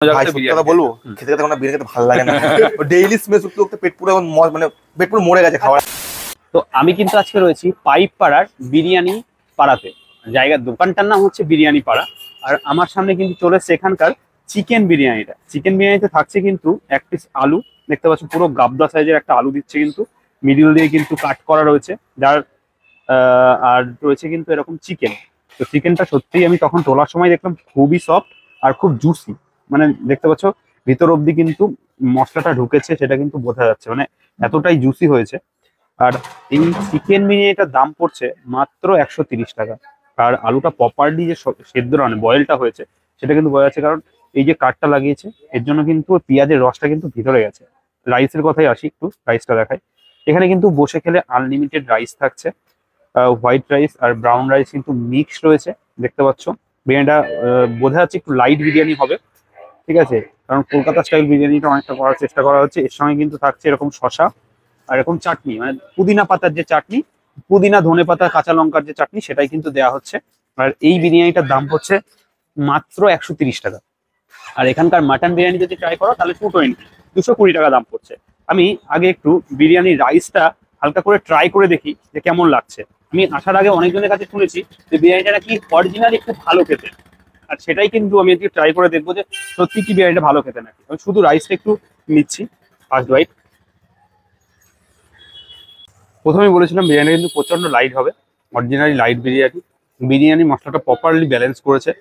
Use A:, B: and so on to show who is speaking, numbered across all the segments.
A: বলবো খেতে খেতে বিরিয়ানি খেতে ভালো লাগে না। ডেইলি স্মেল শুকতে শুকতে পেট পুরো মানে পেট পুরো মরে গেছে খাওয়া।
B: তো আমি কিন্তু আজকে রয়েছি পাইপ পাড়ার বিরিয়ানি পাড়াতে। জায়গার দোকানটার নাম হচ্ছে বিরিয়ানি পাড়া। আর আমার সামনে কিন্তু চলে এসছে এখানকার চিকেন বিরিয়ানিটা। চিকেন বিরিয়ানিতে থাকছে কিন্তু এক পিস আলু, দেখতে পাচ্ছ পুরো গাবদা সাইজের একটা আলু দিচ্ছে, কিন্তু মিডিল দিয়ে কিন্তু কাট করা রয়েছে, যার আর রয়েছে কিন্তু এরকম চিকেন। তো চিকেনটা সত্যিই আমি তখন তোলার সময় দেখলাম খুবই সফট আর খুব জুসি, মানে দেখতে পাচ্ছ ভিতর অব্দি কিন্তু মশলাটা ঢুকেছে, সেটা কিন্তু বোঝা যাচ্ছে, মানে এতটাই জুসি হয়েছে। আর এই চিকেন বিরিয়ানিটার দাম পড়ছে মাত্র 130 টাকা। আর আলুটা প্রপারলি যে সেদ্ধ মানে বয়েলটা হয়েছে সেটা কিন্তু বোঝা যাচ্ছে, কারণ এই যে কাঠটা লাগিয়েছে এর জন্য কিন্তু পেঁয়াজের রসটা কিন্তু ভিতরে গেছে। রাইসের কথাই আসি, একটু রাইসটা দেখাই। এখানে কিন্তু বসে খেলে আনলিমিটেড রাইস থাকছে, হোয়াইট রাইস আর ব্রাউন রাইস কিন্তু মিক্স রয়েছে। দেখতে পাচ্ছ বিরিয়ানিটা বোঝা যাচ্ছে একটু লাইট বিরিয়ানি হবে, ঠিক আছে, কারণ কলকাতা স্টাইল বিরিয়ানিটা অনেকটা করার চেষ্টা করা হচ্ছে। এর সঙ্গে কিন্তু থাকছে এরকম শশা আর এরকম চাটনি, মানে পুদিনা পাতার যে চাটনি, পুদিনা ধনে পাতা কাঁচা লঙ্কার যে চাটনি, সেটাই কিন্তু দেওয়া হচ্ছে। আর এই বিরিয়ানিটার দাম হচ্ছে মাত্র 130 টাকা। আর এখানকার মাটন বিরিয়ানি যদি ট্রাই করো তাহলে 220 টাকা দাম পড়ছে। আমি আগে একটু বিরিয়ানি রাইসটা হালকা করে ট্রাই করে দেখি যে কেমন লাগছে। আমি আসার আগে অনেকজনের কাছে শুনেছি যে বিরিয়ানিটা নাকি অরিজিনালি খুব ভালো খেতে, আর সেটাই কিন্তু আমি একটু ট্রাই করে দেখবো যে সত্যি কি বিরিয়ানিটা ভালো খেতে নাকি। আমি শুধু রাইসটা একটু নিচ্ছি ফার্স্ট বাইট। প্রথমেই বলেছিলাম বিরিয়ানি কিন্তু প্রচন্ড লাইট হবে, অরিজিনালি লাইট বিরিয়ানি। বিরিয়ানি মশলাটা প্রপারলি ব্যালেন্স করেছে।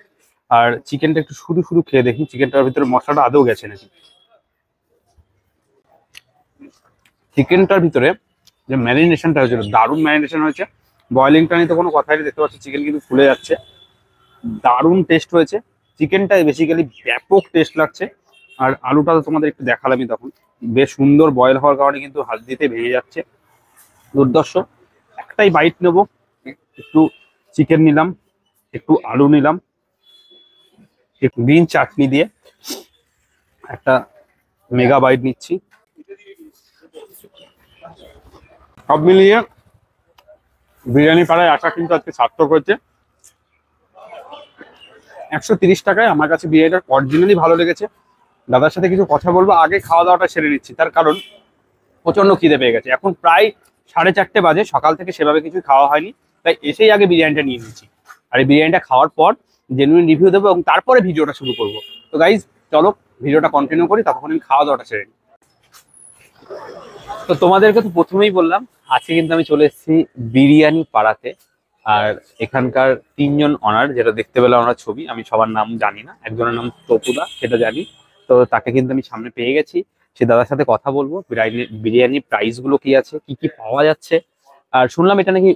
B: আর চিকেনটা একটু শুধু শুধু খেয়ে দেখি চিকেনটার ভিতরে মশলাটা আদৌ গেছে নাকি। চিকেনটার ভিতরে যে ম্যারিনেশনটা হয়েছিল দারুণ ম্যারিনেশন হয়েছে। বয়েলিংটা নিয়ে তো কোনো কথাই নেই, দেখতে পাচ্ছি চিকেন কিন্তু ফুলে যাচ্ছে, দারুণ টেস্ট হয়েছে। চিকেনটা বেসিক্যালি ব্যাপক টেস্ট লাগছে। আর আলুটা তো তোমাদের একটু দেখালামই তখন, বেশ সুন্দর বয়েল হওয়ার কারণে কিন্তু হাত দিতে ভেঙে যাচ্ছে, দুর্দর্শ। একটাই বাইট নেব, একটু চিকেন নিলাম, একটু আলু নিলাম, একটু গ্রিন চাটনি দিয়ে একটা মেগা বাইট নিচ্ছি। সব মিলিয়ে বিরিয়ানি পাড়ায় আসা কিন্তু আজকে সার্থক হয়েছে। 130 টাকায় আমার কাছে বিরিয়ানিটা অরিজিনালি ভালো লেগেছে। দাদার সাথে কিছু কথা বলবো, আগে খাওয়া দাওয়াটা সেরে নিচ্ছি, তার কারণ প্রচন্ড খিদে পেয়ে গেছে। এখন প্রায় 4:30 বাজে, সকাল থেকে সেভাবে কিছু খাওয়া হয়নি, তাই এসেই আগে বিরিয়ানিটা নিয়ে নিচ্ছি। আর এই বিরিয়ানিটা খাওয়ার পর জেনুইন রিভিউ দেবো এবং তারপরে ভিডিওটা শুরু করব। তো গাইজ চলো ভিডিওটা কন্টিনিউ করি, ততক্ষণ আমি খাওয়া দাওয়াটা সেরে নিই। তো তোমাদেরকে তো প্রথমেই বললাম আজকে কিন্তু আমি চলে এসেছি বিরিয়ানি পাড়াতে। আর এখানকার 3জন অনার, যেটা দেখতে পেলাম আমরা ছবি, আমি সবার নাম জানি না, একজনের নাম তপুদা সেটা জানি। তো তাকে কিন্তু আমি সামনে পেয়ে গেছি, সে দাদার সাথে কথা বলবো বিরিয়ানির প্রাইস গুলো কি আছে, কি কি পাওয়া যাচ্ছে। আর শুনলাম এটা নাকি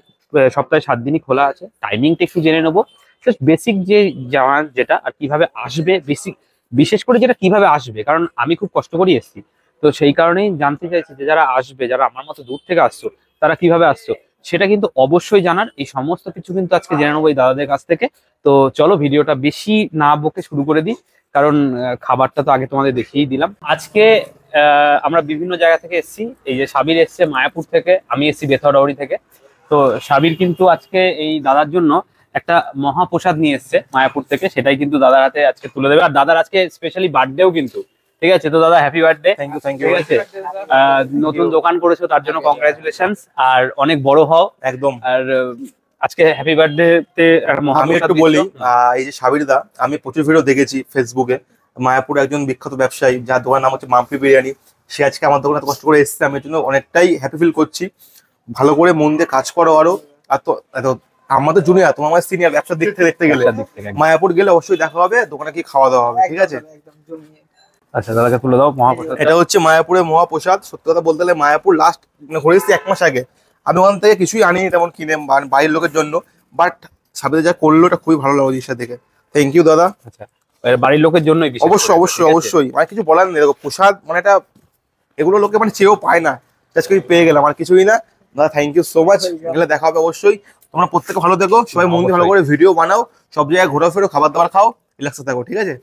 B: সপ্তাহে 7 দিনই খোলা আছে। টাইমিংটা একটু জেনে নেবো, জাস্ট বেসিক যে জানার যেটা, আর কিভাবে আসবে বেসিক, বিশেষ করে যেটা কিভাবে আসবে, কারণ আমি খুব কষ্ট করে এসেছি। তো সেই কারণেই জানতে চাইছি যে যারা আসবে, যারা আমার মতো দূর থেকে আসছো, তারা কিভাবে আসছো সেটা কিন্তু অবশ্যই জানার। এই সমস্ত কিছু কিন্তু আজকে জেনে নেবো এই দাদাদের কাছ থেকে। তো চলো ভিডিওটা বেশি না বকে শুরু করে দিই, কারণ খাবারটা তো আগে তোমাদের দেখিয়েই দিলাম। আজকে আমরা বিভিন্ন জায়গা থেকে এসেছি। এই যে সাবির এসছে মায়াপুর থেকে, আমি এসেছি বেথরাউড়ি থেকে। তো সাবির কিন্তু আজকে এই দাদার জন্য একটা মহাপ্রসাদ নিয়ে এসছে মায়াপুর থেকে, সেটাই কিন্তু দাদার হাতে আজকে তুলে দেবে। আর দাদার আজকে স্পেশালি বার্থডেও কিন্তু, ঠিক আছে। তো দাদা happy birthday.
A: Thank you thank you.
B: ঠিক আছে, নতুন দোকান করেছো তার জন্য কংগ্রাচুলেশনস, আর অনেক বড় হও একদম। আর আজকে হ্যাপি বার্থডে তে
A: আমি একটু বলি, এই যে সাবির দা, আমি প্রচুর ভিডিও দেখেছি ফেসবুকে। মায়াপুর একজন বিখ্যাত ব্যবসায়ী যার দোকান নাম হচ্ছে মাম্পি বিরিয়ানি, সে আজকে আমার দোকানে কষ্ট করে এসেছে। আমি এর জন্য অনেকটাই হ্যাপি ফিল করছি। ভালো করে মন দিয়ে কাজ করো আরো। আর তো আমাদের জুনিয়র, তোমার আমার সিনিয়র, ব্যবসা দেখতে গেলে মায়াপুর গেলে অবশ্যই দেখা হবে, দোকানে কি খাওয়া দাওয়া হবে, ঠিক আছে।
B: আচ্ছা দাদাকে তুলে দাও মহাপ্রসাদ।
A: এটা হচ্ছে মায়াপুরের মহাপ্রসাদ। সত্যি কথা বলতে গেলে মায়াপুর লাস্ট ঘুরে এসেছি 1 মাস আগে। আমি ওখান থেকে কিছুই আনিনি তেমন কিনে বাড়ির লোকের জন্য, বাট সাবির যা করলো এটা খুবই ভালো লাগলো জিনিসটা দেখে। থ্যাংক ইউ দাদা।
B: আচ্ছা বাড়ির লোকের জন্যই
A: অবশ্যই অবশ্যই অবশ্যই, মানে কিছু বলার নেই। দেখো প্রসাদ মানে এটা, এগুলো লোকে মানে চেয়েও পায় না, জাস্ট করে পেয়ে গেলাম, আর কিছুই না। দাদা থ্যাংক ইউ সো মাচ। গেলে দেখা হবে অবশ্যই। তোমরা প্রত্যেকে ভালো থেকো, সবাই মন দিয়ে ভালো করে ভিডিও বানাও, সব জায়গায় ঘোরাফেরো, খাবার দাবার খাও, রিল্যাক্সে থাকো, ঠিক আছে।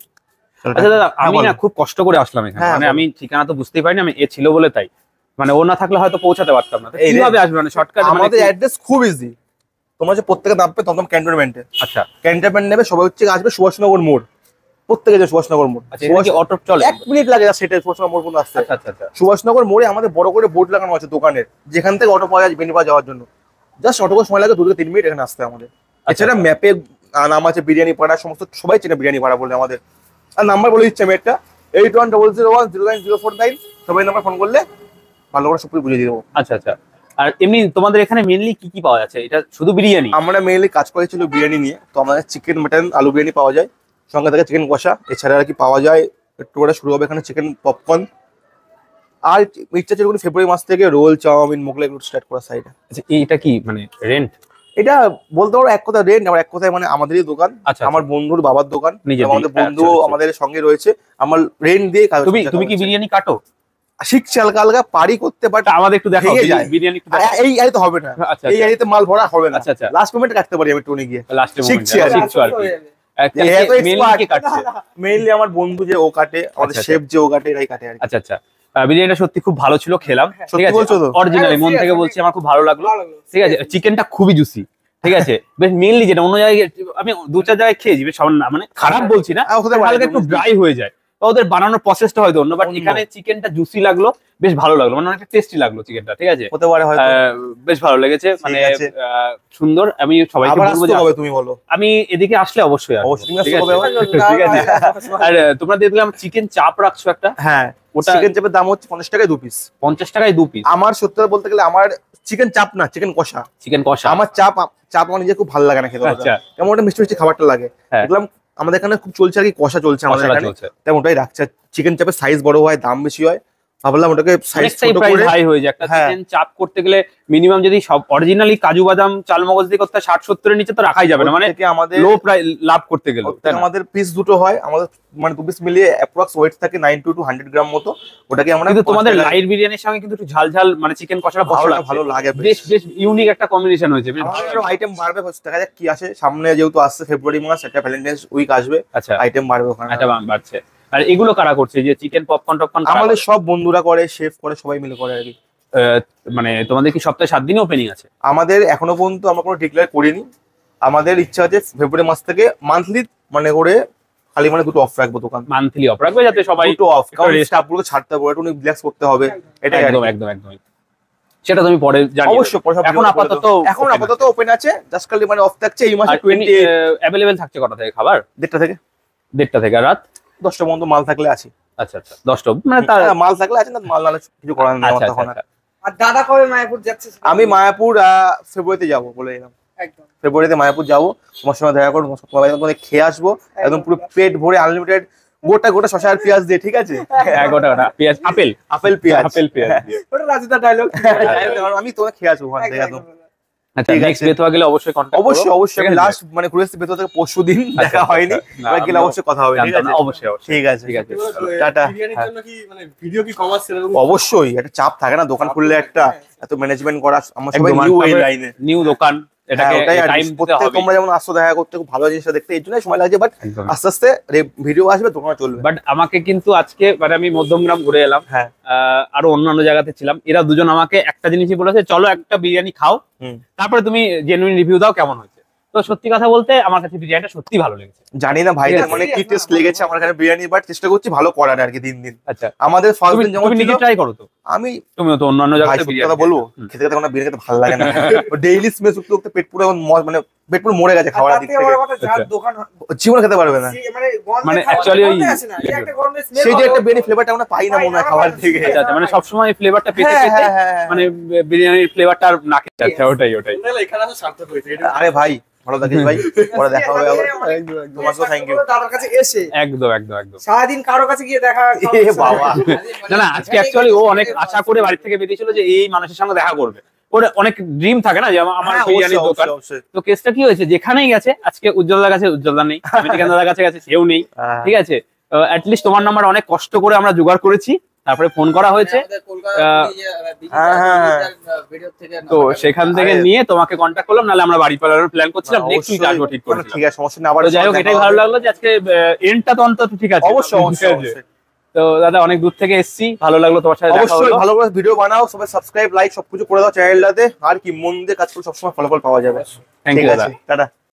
B: আচ্ছা দাদা আমি না খুব কষ্ট করে আসলাম এখানে, মানে আমি ঠিকানা তো বুঝতেই পারিনি, আমি এ ছিল বলে, তাই মানে ও না থাকলে হয়তো পৌঁছাতে পারতাম না। কিভাবে আসবে মানে শর্টকাট?
A: আমাদের অ্যাড্রেস খুব ইজি, তোমরা যে প্রত্যেকে নামবে দমদম ক্যান্টনমেন্টে।
B: আচ্ছা
A: ক্যান্টনমেন্ট নেবে, সবাই হচ্ছে আসবে সুভাষনগর মোড়, প্রত্যেকে যে সুভাষনগর মোড়।
B: আচ্ছা, এটা কি অটো চলে?
A: 1 মিনিট লাগে সেটা সুভাষনগর মোড় পর্যন্ত আসতে।
B: আচ্ছা আচ্ছা আচ্ছা।
A: সুভাষনগর মোড়ে আমাদের বড় করে বোর্ড লাগানো আছে দোকানের, যেখান থেকে অটো পাওয়া যায় বেনিপা যাওয়ার জন্য। জাস্ট অটো করে সময় লাগে 2 থেকে 3 মিনিট এখানে আসতে আমাদের। এছাড়া ম্যাপে নাম আছে বিরিয়ানি পাড়া, সমস্ত সবাই চেনে বিরিয়ানি পাড়া বলে আমাদের। আর নাম্বার বলে দিচ্ছি আমি একটা, 8100109049, সবাই নাম্বার ফোন করলে ভালো করে সব কিছু বুঝিয়ে দিয়ে দেবো।
B: আচ্ছা আচ্ছা। আর এমনি তোমাদের এখানে মেইনলি কি কি পাওয়া যাচ্ছে? এটা শুধু বিরিয়ানি?
A: আমরা মেইনলি কাজ করেছিল বিরিয়ানি নিয়ে, তো আমাদের চিকেন, মাটন, আলু বিরিয়ানি পাওয়া যায়, সঙ্গে থাকে চিকেন কষা। এছাড়া আর কি পাওয়া যায়, একটু করে শুরু হবে এখানে চিকেন পপকর্ন। আর ইচ্ছা ছিল ফেব্রুয়ারি মাস থেকে রোল, চাউমিন, মোগলাই এগুলো স্টার্ট করার সাইডে।
B: আচ্ছা, এটা কি মানে রেন্ট?
A: এটা বলতে পারো এক কথা রেন্ট, আবার এক কথায় মানে আমাদেরই দোকান।
B: আচ্ছা,
A: আমার বন্ধুর বাবার দোকান,
B: নিজের
A: আমাদের বন্ধু
B: আচ্ছা, আচ্ছা।
A: আমাদের সঙ্গে রয়েছে, আমার রেন্ট দিয়ে কাজ।
B: তুমি কি বিরিয়ানি কাটো?
A: শিখছি হালকা হালকা, পারি করতে, বাট
B: তা আমাদের একটু দেখাও,
A: ভেঙে যায়।
B: বিরিয়ানি একটু দেখাও।
A: এই আড়িতে হবে না,
B: আচ্ছা
A: এই আড়িতে মাল ভরা হবে না।
B: আচ্ছা আচ্ছা।
A: লাস্ট মোমেন্টে কাটতে পারি আমি টুনে গিয়ে,
B: লাস্টে
A: শিখছি আর কি।
B: শিখছো আর কি। মেইনলি কে কাটছে?
A: মেইনলি আমার বন্ধু যে ও কাটে, আমাদের
B: আচ্ছা,
A: শেফ যে ও কাটে, এরাই কাটে আর কি।
B: আচ্ছা আচ্ছা। বিরিয়ানিটা সত্যি খুব ভালো ছিল, খেলাম। ঠিক
A: সত্যি
B: আছে,
A: বলছো তো?
B: অরিজিনালি মন থেকে বলছি, আমার খুব ভালো লাগলো। ঠিক আছে, চিকেনটা খুবই জুসি। ঠিক আছে, বেশ মেইনলি যেটা অন্য জায়গায় আমি 2-4 জায়গায় খেয়েছি, বেশ সব না মানে খারাপ বলছি না, হালকা একটু ড্রাই হয়ে যায়, ওদের বানানোর প্রসেসটা হয়তো অন্য, বাট এখানে চিকেনটা জুসি লাগলো, বেশ ভালো লাগলো, মানে অনেকটা টেস্টি লাগলো চিকেনটা। ঠিক আছে,
A: হতে পারে হয়তো।
B: বেশ ভালো লেগেছে, মানে সুন্দর। আমি সবাইকে বলবো যে
A: তুমি বলো,
B: আমি এদিকে আসলে অবশ্যই আসবো।
A: অবশ্যই
B: ঠিক আছে, ঠিক আছে। আর তোমরা দেখলাম চিকেন চাপ রাখছো একটা।
A: হ্যাঁ,
B: ওটা
A: চিকেন চাপের দাম হচ্ছে 50 টাকায় 2 পিস।
B: 50 টাকায় 2 পিস?
A: আমার সত্যি কথা বলতে গেলে আমার চিকেন চাপ না, চিকেন কষা।
B: চিকেন কষা?
A: আমার চাপ আমার নিজে খুব ভালো লাগে না খেতে।
B: আচ্ছা,
A: কেমন একটা মিষ্টি মিষ্টি খাবারটা লাগে।
B: হ্যাঁ।
A: দেখলাম আমাদের এখানে খুব চলছে আর কি, কষা চলছে আমাদের এখানে, তাই ওটাই রাখছে। চিকেন চাপের সাইজ বড় হয়, দাম বেশি হয়, ভাবলাম ওটাকে সাইজ ছোট করে।
B: হাই হয়ে যায় একটা চিকেন চাপ করতে গেলে মিনিমাম, যদি সব অরিজিনালি কাজু বাদাম চাল মগজ দিয়ে করতে 60-70 এর নিচে তো রাখাই যাবে না, মানে
A: আমাদের
B: লো প্রাইস লাভ করতে গেলে।
A: আমাদের পিস দুটো হয়, আমাদের মানে 2 পিস মিলিয়ে অ্যাপ্রক্স ওয়েট থাকে 90 to 100 গ্রাম মতো। ওটাকে আমরা
B: কিন্তু তোমাদের লাইট বিরিয়ানির সঙ্গে কিন্তু একটু ঝাল ঝাল মানে চিকেন কষাটা
A: ভালো লাগে,
B: বেশ বেশ ইউনিক একটা কম্বিনেশন হয়েছে।
A: আরো আইটেম বাড়বে, দেখা যাক কি আসে সামনে, যেহেতু আসছে ফেব্রুয়ারি মাস, একটা ভ্যালেন্টাইন্স উইক আসবে।
B: আচ্ছা,
A: আইটেম বাড়বে ওখানে,
B: এটা বাড়ছে। আর এগুলো কারা করছে, যে চিকেন পপকর্ন টপকর্ন?
A: আমাদের সব বন্ধুরা করে, শেফ করে, সবাই মিলে করে আর কি।
B: মানে তোমাদের কি সপ্তাহে 7 দিনই ওপেনিং আছে?
A: আমাদের এখনো পর্যন্ত আমরা কোনো ডিক্লেয়ার করিনি, আমাদের ইচ্ছা আছে ফেব্রুয়ারি মাস থেকে মান্থলি মানে করে খালি মানে 2টো অফ রাখবো দোকান।
B: মান্থলি অফ রাখবে যাতে সবাই
A: 2টো অফ, কারণ স্টাফগুলোকে ছাড়তে হবে, একটু রিল্যাক্স করতে হবে, এটাই
B: একদম একদম একদম। সেটা তুমি পরে জানিয়ে
A: অবশ্যই। এখন আপাতত ওপেন আছে, জাস্ট খালি মানে অফ থাকছে এই মাসে।
B: 20 अवेलेबल থাকছে কটা থেকে খাবার?
A: 1:30 থেকে
B: 1:30 থেকে রাত
A: 10টা পর্যন্ত মাল থাকলে আছে।
B: আচ্ছা আচ্ছা, 10টা মানে তার
A: মাল থাকলে আছে, না মাল নালে কিছু করার নেই আমার তখন।
C: আর দাদা কবে মায়াপুর যাচ্ছে?
A: আমি মায়াপুর ফেব্রুয়ারিতে যাবো বলে এলাম,
C: একদম
A: ফেব্রুয়ারিতে মায়াপুর যাবো, তোমার সঙ্গে দেখা করবো, তোমার খেয়ে আসবো একদম পুরো পেট ভরে, আনলিমিটেড গোটা শসা আর পেঁয়াজ দিয়ে। ঠিক আছে,
B: গোটা পেঁয়াজ, আপেল পেঁয়াজ দিয়ে।
C: ওটা রাজুদা ডায়লগ।
A: আমি তোমাকে খেয়ে আসবো ওখান থেকে একদম।
B: আচ্ছা, নেক্সট বেতোয়া গেলে অবশ্যই কন্টাক্ট করো।
A: অবশ্যই আমি লাস্ট মানে ঘুরে এসেছি বেতন থেকে, পরশুদিন দেখা হয়নি, এবার গেলে অবশ্যই কথা হবে। ঠিক আছে,
B: অবশ্যই
A: ঠিক আছে, টাটা।
C: বিরিয়ানির জন্য কি মানে ভিডিও কি কমার্স এরকম?
A: অবশ্যই একটা চাপ থাকে না দোকান খুললে, একটা এত ম্যানেজমেন্ট করা, আমরা সবাই নিউ এই লাইনে,
B: নিউ দোকান, এটাকে টাইম দিতে হবে।
A: তোমরা যেমন আসছো দেখা করতে, খুব ভালো জিনিসটা দেখতে এই জন্যই সময় লাগছে, বাট আস্তে আস্তে ভিডিও আসবে, দোকানে চলবে।
B: বাট আমাকে কিন্তু আজকে মানে আমি মধ্যমগ্রাম ঘুরে এলাম,
A: হ্যাঁ,
B: আরো অন্যান্য জায়গাতে ছিলাম, এরা দুজন আমাকে একটা জিনিসই বলেছে, চলো একটা বিরিয়ানি খাও, তারপরে তুমি জেনুইন রিভিউ দাও কেমন হয়েছে। তো সত্যি কথা বলতে আমার কাছে বিরিয়ানিটা সত্যি ভালো লেগেছে।
A: জানি না ভাই মানে কি টেস্ট লেগেছে আমার এখানে বিরিয়ানি, বাট চেষ্টা করছি ভালো করার আর কি দিন দিন।
B: আচ্ছা,
A: আমাদের ফার্স্ট দিন যেমন
B: তুমি ট্রাই করো তো,
A: আমি
B: তুমিও তো অন্যান্য জায়গাতে
A: বিরিয়ানি কথা বলবো, খেতে খেতে কোনো বিরিয়ানি খেতে ভালো লাগে না, ডেইলি স্মেল শুকতে শুকতে পেট পুরো মানে পেট পুরো মরে গেছে খাওয়ার দিক থেকে, জীবনে খেতে পারবে না।
B: মানে অ্যাকচুয়ালি ওই
A: সেই যে একটা বিরিয়ানি ফ্লেভারটা আমরা পাই না মনে হয় খাওয়ার থেকে।
B: আচ্ছা, মানে সবসময় এই ফ্লেভারটা পেতে পেতে মানে বিরিয়ানির ফ্লেভারটা আর নাকে যাচ্ছে, ওটাই।
C: এখানে আসা সার্থক হয়েছে।
A: আরে ভাই ভালো থাকিস ভাই, পরে দেখা হবে আবার। তোমাকেও থ্যাংক ইউ।
C: দাদার কাছে এসে
B: একদম একদম একদম
C: সারাদিন কারো কাছে গিয়ে দেখা,
A: এ বাবা
B: না আজকে অ্যাকচুয়ালি ও অনেক আশা করে বাড়ি থেকে বেরিয়েছিল যে এই মানুষের সঙ্গে দেখা করবে, ওর অনেক ড্রিম থাকে না যে আমার বিরিয়ানির দোকান। তো কেসটা কি হয়েছে, যেখানেই গেছে, আজকে উজ্জ্বলদার কাছে উজ্জ্বলদা নেই, দাদার কাছে গেছে সেও নেই। ঠিক আছে, অ্যাটলিস্ট তোমার নাম্বার অনেক কষ্ট করে আমরা জোগাড় করেছি, তারপরে ফোন করা হয়েছে, তো সেখান থেকে নিয়ে তোমাকে কন্ট্যাক্ট করলাম, নাহলে আমরা বাড়ি পালানোর প্ল্যান করছিলাম, নেক্সট উইক আসবো ঠিক করে।
A: ঠিক আছে, সমস্যা নেই। আবার
B: যাই হোক, এটাই ভালো লাগলো যে আজকে এন্ডটা তো অন্তত ঠিক আছে।
A: অবশ্যই।
B: তো দাদা অনেক দূর থেকে এসেছি, ভালো লাগলো তোমার সাথে দেখা হলো।
A: অবশ্যই ভালো করে ভিডিও বানাও, সবাই সাবস্ক্রাইব লাইক সবকিছু করে দাও চ্যানেলটাতে, আর কি মন দিয়ে কাজ করে সবসময় ফলাফল পাওয়া যাবে।
B: থ্যাংক ইউ দাদা,
A: টাটা।